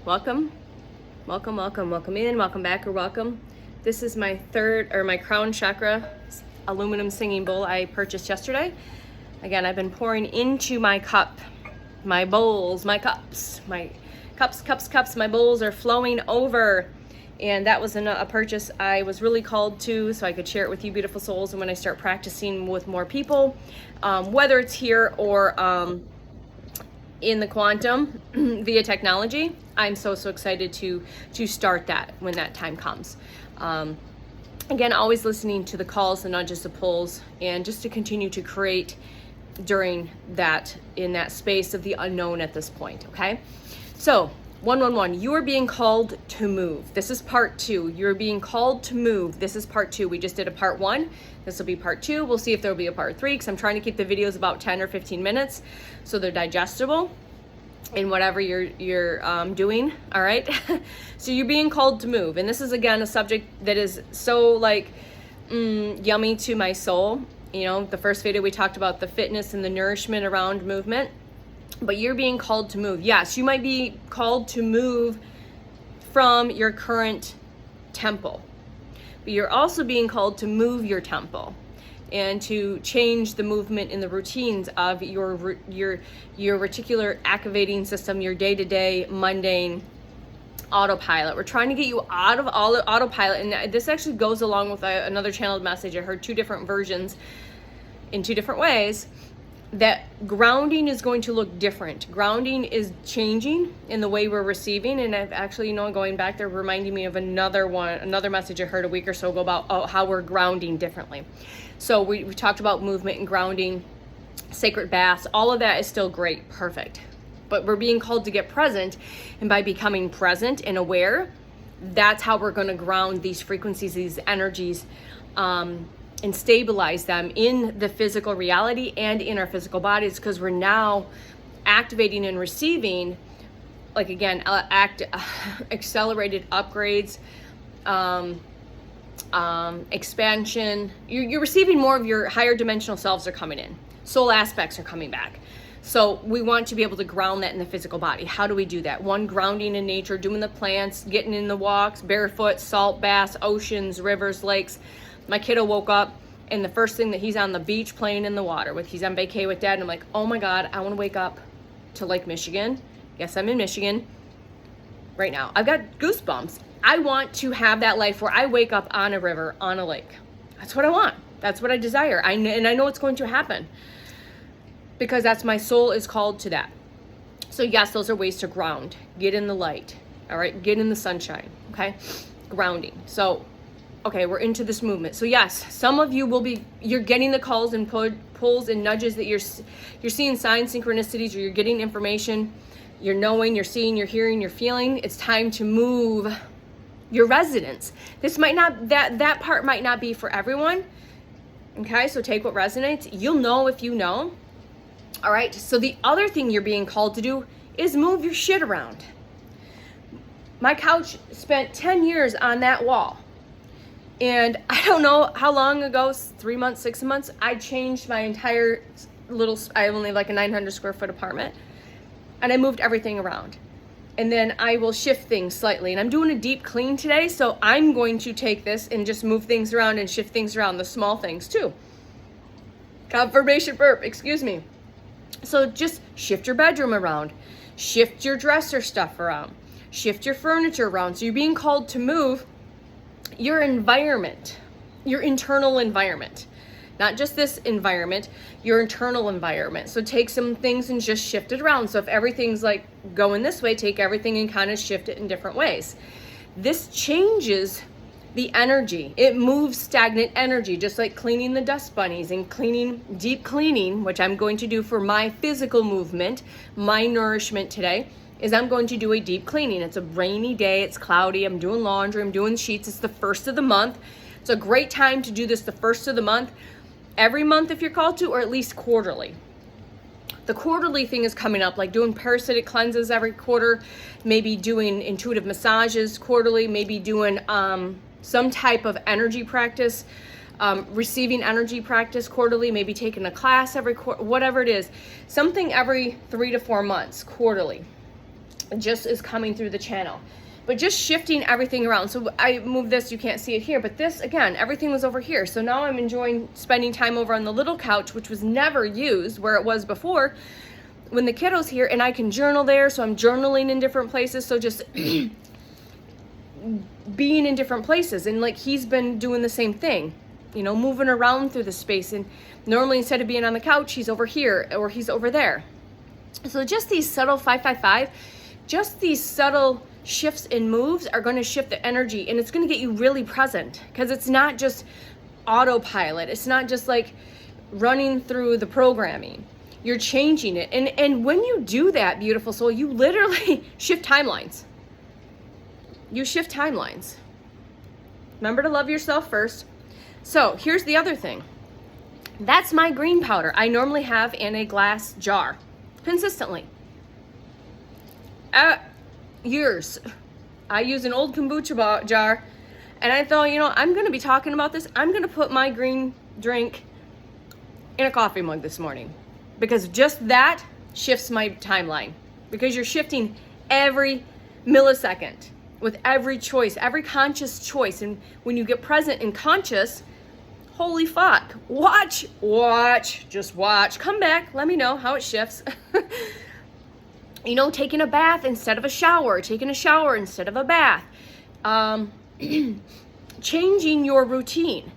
welcome, welcome, welcome, welcome in, welcome back, or welcome. This is my my crown chakra aluminum singing bowl I purchased yesterday. Again, I've been pouring into my cup, my bowls, my cups, cups, my bowls are flowing over. And that was a purchase I was really called to, so I could share it with you beautiful souls. And when I start practicing with more people, whether it's here or in the quantum via technology, I'm so excited to start that when that time comes. Again, always listening to the calls, the nudges, the pulls, and just to continue to create during that, in that space of the unknown at this point. Okay, so 111, you are being called to move. This is part 2. You're being called to move. This is part 2. We just did a part 1. This will be part 2. We'll see if there'll be a part 3, because I'm trying to keep the videos about 10 or 15 minutes so they're digestible in whatever you're doing. All right. So you're being called to move, and this is again a subject that is so like yummy to my soul. You know, the first video we talked about the fitness and the nourishment around movement. But you're being called to move. Yes, you might be called to move from your current temple, but you're also being called to move your temple and to change the movement in the routines of your reticular activating system, your day-to-day mundane autopilot. We're trying to get you out of autopilot, and this actually goes along with another channeled message. I heard 2 different versions in 2 different ways. That grounding is going to look different. Grounding is changing in the way we're receiving. And I've actually, going back there, reminding me of another message I heard a week or so ago about how we're grounding differently. So we talked about movement and grounding, sacred baths, all of that is still great, perfect. But we're being called to get present. And by becoming present and aware, that's how we're going to ground these frequencies, these energies, and stabilize them in the physical reality and in our physical bodies, because we're now activating and receiving, like again, accelerated upgrades, expansion. You're receiving more of your higher dimensional selves are coming in. Soul aspects are coming back. So we want to be able to ground that in the physical body. How do we do that? 1, grounding in nature, doing the plants, getting in the walks, barefoot, salt baths, oceans, rivers, lakes. My kiddo woke up, and the first thing that he's on the beach playing in the water he's on vacay with dad, and I'm like, oh my God, I want to wake up to Lake Michigan. Yes, I'm in Michigan right now. I've got goosebumps. I want to have that life where I wake up on a river, on a lake. That's what I want. That's what I desire. And I know it's going to happen, because that's my soul is called to that. So yes, those are ways to ground. Get in the light. All right, get in the sunshine. Okay, grounding. So okay, we're into this movement. So yes, some of you you're getting the calls and pulls and nudges that you're seeing signs, synchronicities, or you're getting information, you're knowing, you're seeing, you're hearing, you're feeling. It's time to move your residence. This might not, that part might not be for everyone. Okay, so take what resonates. You'll know if you know. All right, so the other thing you're being called to do is move your shit around. My couch spent 10 years on that wall. And I don't know how long ago, 3 months, 6 months, I changed my entire I only have like a 900 square foot apartment, and I moved everything around. And then I will shift things slightly, and I'm doing a deep clean today, so I'm going to take this and just move things around and shift things around, the small things too. Confirmation burp, excuse me. So just shift your bedroom around, shift your dresser stuff around, shift your furniture around. So you're being called to move your environment, your internal environment, not just this environment, your internal environment. So take some things and just shift it around. So if everything's like going this way, take everything and kind of shift it in different ways. This changes the energy. It moves stagnant energy, just like cleaning the dust bunnies and deep cleaning, which I'm going to do for my physical movement, my nourishment today. Is I'm going to do a deep cleaning. It's a rainy day, it's cloudy, I'm doing laundry, I'm doing sheets, it's the first of the month. It's a great time to do this the first of the month, every month if you're called to, or at least quarterly. The quarterly thing is coming up, like doing parasitic cleanses every quarter, maybe doing intuitive massages quarterly, maybe doing some type of energy practice, receiving energy practice quarterly, maybe taking a class every quarter, whatever it is, something every 3 to 4 months quarterly It just is coming through the channel. But just shifting everything around. So I moved this, you can't see it here, but this, again, everything was over here. So now I'm enjoying spending time over on the little couch, which was never used where it was before when the kiddo's here, and I can journal there. So I'm journaling in different places. So just being in different places. And like he's been doing the same thing, you know, moving around through the space. And normally instead of being on the couch, he's over here or he's over there. So just these subtle 555, just these subtle shifts and moves are going to shift the energy, and it's going to get you really present, because it's not just autopilot. It's not just like running through the programming. You're changing it. And when you do that, beautiful soul, you literally shift timelines. You shift timelines. Remember to love yourself first. So here's the other thing. That's my green powder. I normally have in a glass jar consistently. Years. I use an old kombucha jar, and I thought, you know, I'm going to be talking about this. I'm going to put my green drink in a coffee mug this morning, because just that shifts my timeline, because you're shifting every millisecond with every choice, every conscious choice. And when you get present and conscious, holy fuck, watch, just watch, come back, let me know how it shifts. You know, taking a bath instead of a shower, taking a shower instead of a bath, changing your routine.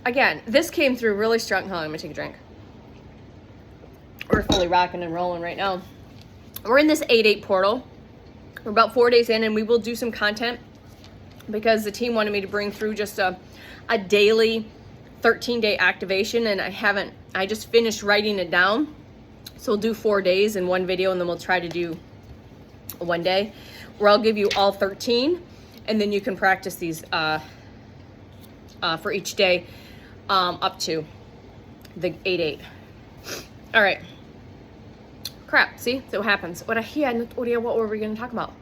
Again, this came through really strong. Hold on, I'm gonna take a drink. We're fully rocking and rolling right now. We're in this 8/8 portal. We're about 4 days in, and we will do some content because the team wanted me to bring through just a daily 13-day activation, and I just finished writing it down. So we'll do 4 days in one video, and then we'll try to do one day where I'll give you all 13, and then you can practice these for each day up to the 8/8. All right. Crap. See? So what happens? What were we going to talk about?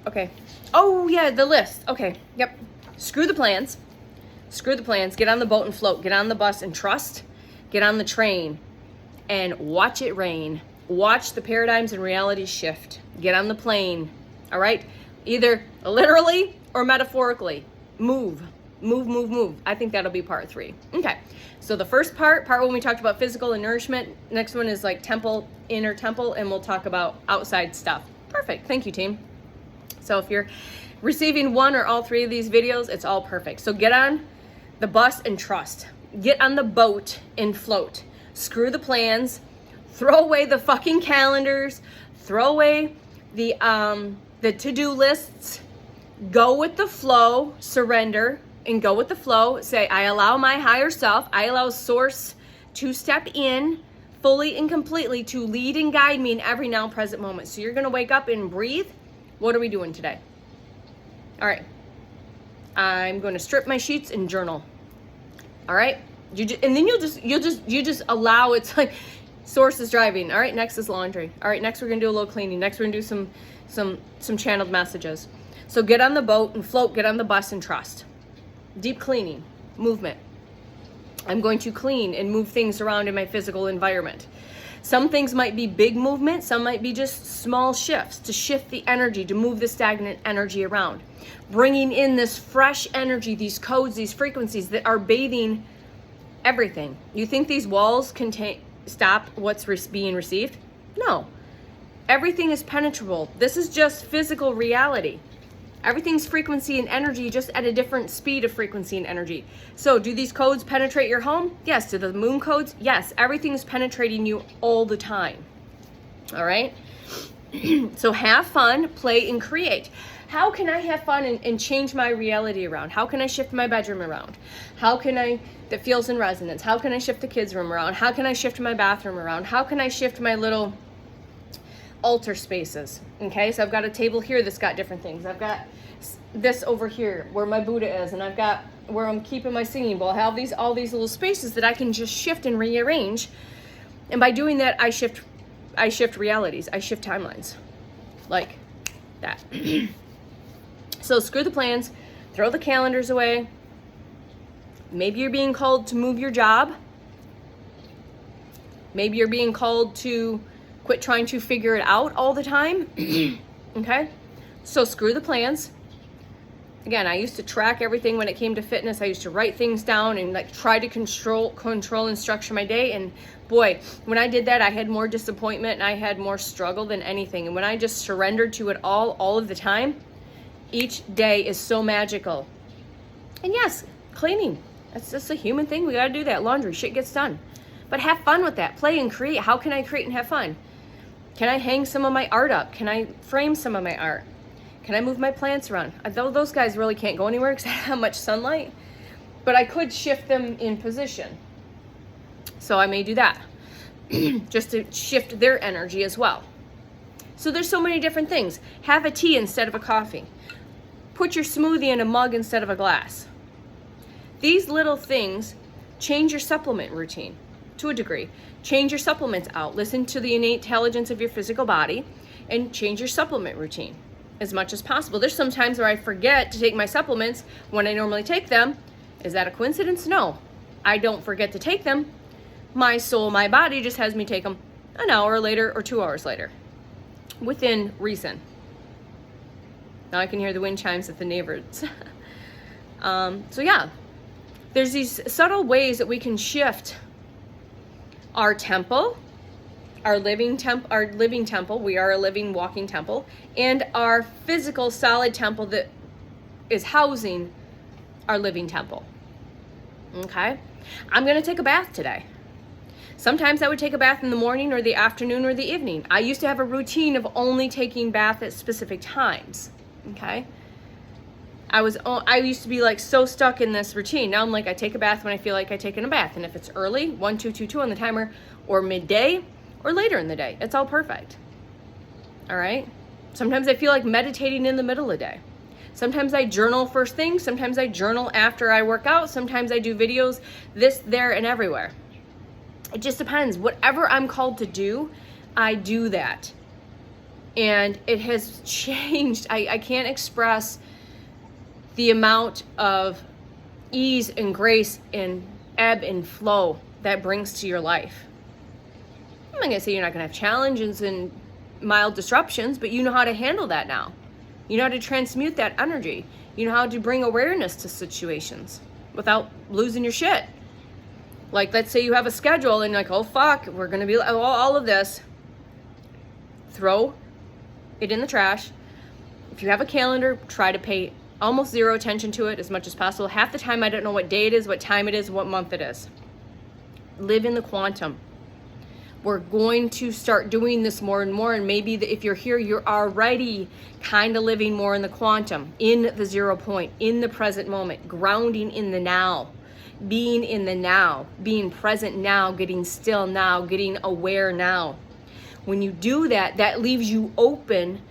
Okay. Oh, yeah, the list. Okay. Yep. Screw the plans. Screw the plans. Get on the boat and float. Get on the bus and trust. Get on the train and watch it rain. Watch the paradigms and realities shift. Get on the plane. All right? Either literally or metaphorically. Move. Move, move, move. I think that'll be part 3. Okay. So the first part when we talked about physical and nourishment. Next one is like temple, inner temple, and we'll talk about outside stuff. Perfect. Thank you, team. So if you're receiving one or all 3 of these videos, it's all perfect. So get on the bus and trust. Get on the boat and float. Screw the plans. Throw away the fucking calendars. Throw away the to-do lists. Go with the flow. Surrender and go with the flow. Say, I allow my higher self. I allow source to step in fully and completely to lead and guide me in every now present moment. So you're going to wake up and breathe. What are we doing today? All right. I'm going to strip my sheets and journal. All right, and then you just allow. It's like source is driving. All right, next is laundry. All right, next we're gonna do a little cleaning. Next we're gonna do some channeled messages. So get on the boat and float. Get on the bus and trust. Deep cleaning, movement. I'm going to clean and move things around in my physical environment. Some things might be big movement. Some might be just small shifts to shift the energy, to move the stagnant energy around. Bringing in this fresh energy, these codes, these frequencies that are bathing everything. You think these walls stop what's being received? No. Everything is penetrable. This is just physical reality. Everything's frequency and energy, just at a different speed of frequency and energy. So do these codes penetrate your home? Yes. Do the moon codes? Yes. Everything's penetrating you all the time. All right? So have fun, play, and create. How can I have fun and change my reality around? How can I shift my bedroom around? How can I, that feels in resonance? How can I shift the kids' room around? How can I shift my bathroom around? How can I shift my little altar spaces? Okay, so I've got a table here that's got different things. I've got this over here where my Buddha is, and I've got where I'm keeping my singing bowl. I have all these little spaces that I can just shift and rearrange. And by doing that, I shift realities. I shift timelines. Like that. So screw the plans, throw the calendars away. Maybe you're being called to move your job. Maybe you're being called to Quit trying to figure it out all the time. Okay? So screw the plans. Again, I used to track everything when it came to fitness. I used to write things down and like try to control and structure my day. And boy, when I did that, I had more disappointment and I had more struggle than anything. And when I just surrendered to it all of the time, each day is so magical. And yes, cleaning. That's just a human thing. We got to do that. Laundry, shit gets done. But have fun with that. Play and create. How can I create and have fun? Can I hang some of my art up? Can I frame some of my art? Can I move my plants around? Though those guys really can't go anywhere because I have much sunlight, but I could shift them in position. So I may do that just to shift their energy as well. So there's so many different things. Have a tea instead of a coffee. Put your smoothie in a mug instead of a glass. These little things change your supplement routine to a degree. Change your supplements out. Listen to the innate intelligence of your physical body and change your supplement routine as much as possible. There's some times where I forget to take my supplements when I normally take them. Is that a coincidence? No. I don't forget to take them. My soul, my body just has me take them an hour later or 2 hours later, within reason. Now I can hear the wind chimes at the neighbors. So yeah, there's these subtle ways that we can shift our temple, our living temple. We are a living, walking temple, and our physical, solid temple that is housing our living temple. Okay? I'm going to take a bath today. Sometimes I would take a bath in the morning or the afternoon or the evening. I used to have a routine of only taking bath at specific times. Okay? I used to be like so stuck in this routine. Now I'm like, I take a bath when I feel like I taken a bath. And if it's early, 1, 2, 2, 2 on the timer, or midday, or later in the day, it's all perfect. All right? Sometimes I feel like meditating in the middle of the day. Sometimes I journal first thing. Sometimes I journal after I work out. Sometimes I do videos this, there, and everywhere. It just depends. Whatever I'm called to do, I do that. And it has changed. I can't express the amount of ease and grace and ebb and flow that brings to your life. I'm not going to say you're not going to have challenges and mild disruptions, but you know how to handle that now. You know how to transmute that energy. You know how to bring awareness to situations without losing your shit. Like, let's say you have a schedule and you're like, oh fuck, we're going to be all of this. Throw it in the trash. If you have a calendar, try to pay almost zero attention to it as much as possible. Half the time I don't know what day it is, what time it is, what month it is. Live in the quantum. We're going to start doing this more and more, and maybe if you're here, you're already kind of living more in the quantum, in the 0 point, in the present moment, grounding in the now, being in the now, being present now, getting still now, getting aware now. When you do that, that leaves you open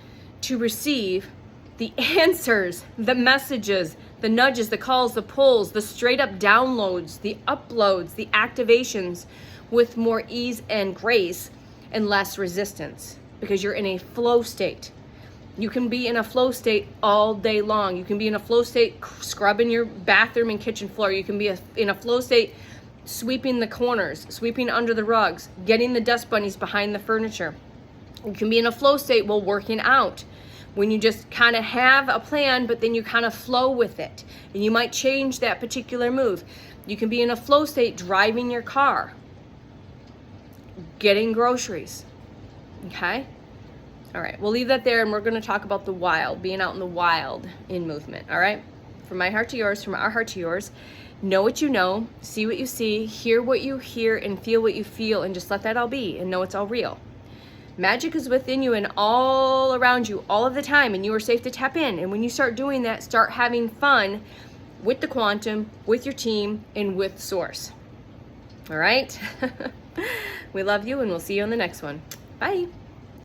to receive the answers, the messages, the nudges, the calls, the pulls, the straight up downloads, the uploads, the activations with more ease and grace and less resistance, because you're in a flow state. You can be in a flow state all day long. You can be in a flow state scrubbing your bathroom and kitchen floor. You can be in a flow state sweeping the corners, sweeping under the rugs, getting the dust bunnies behind the furniture. You can be in a flow state while working out, when you just kind of have a plan, but then you kind of flow with it. And you might change that particular move. You can be in a flow state driving your car, getting groceries. Okay? All right, we'll leave that there, and we're going to talk about the wild, being out in the wild in movement. All right? From my heart to yours, from our heart to yours. Know what you know, see what you see, hear what you hear, and feel what you feel, and just let that all be, and know it's all real. Magic is within you and all around you all of the time, and you are safe to tap in. And when you start doing that, start having fun with the quantum, with your team, and with Source. All right? We love you, and we'll see you on the next one. Bye.